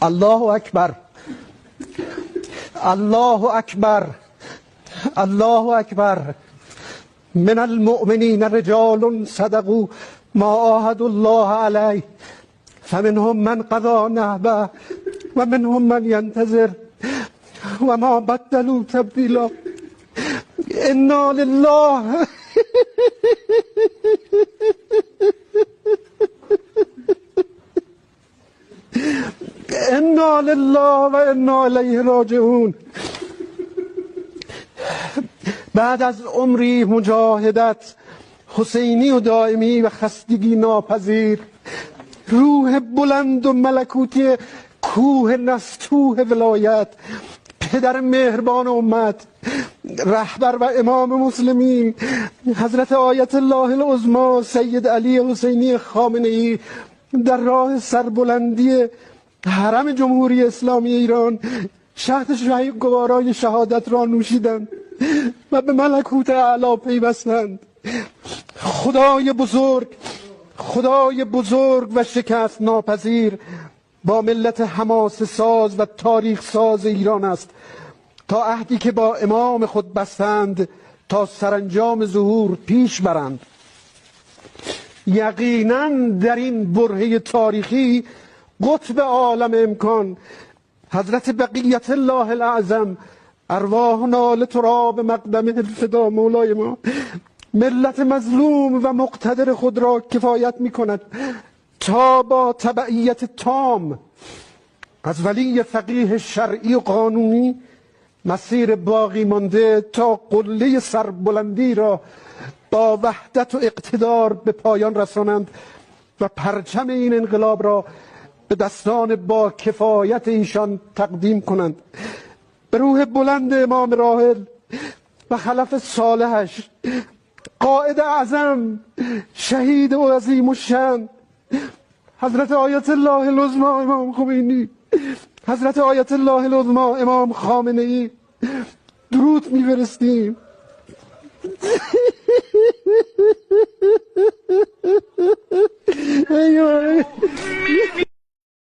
الله اکبر، الله اکبر، الله اکبر. من المؤمنین رجال صدقوا ما عاهدوا الله علیه فمنهم من قضى نحبه و منهم من ینتظر و ما بدلوا تبدیلا. انا لله انا لله و انا الیه راجعون. بعد از عمری مجاهدت حسینی و دائمی و خستگی ناپذیر، روح بلند و ملکوتی کوه نستوه ولایت، پدر مهربان امت، رهبر و امام مسلمین حضرت آیت الله العظمی سید علی حسینی خامنه‌ای در راه سربلندی حرم جمهوری اسلامی ایران شهد گوارای شهادت را نوشیدند و به ملکوت اعلی پیوستند. خدای بزرگ، خدای بزرگ و شکست ناپذیر با ملت حماسه ساز و تاریخ ساز ایران است تا عهدی که با امام خود بستند تا سرانجام ظهور پیش برند. یقینا در این برهه تاریخی قطب عالم امکان حضرت بقیت الله الاعظم ارواح نال تراب مقدم الفدا مولای ما ملت مظلوم و مقتدر خود را کفایت می کند تا با تبعیت تام از ولی فقیه شرعی و قانونی مسیر باقی مانده تا قله سربلندی را با وحدت و اقتدار به پایان رسانند و پرچم این انقلاب را به دستان با کفایت ایشان تقدیم کنند. به روح بلند امام راحل و خلف صالحش، قائد اعظم، شهید و عظیم الشأن حضرت آیت الله العظمی امام خمینی، حضرت آیت الله العظمی امام خامنه‌ای درود می‌فرستیم.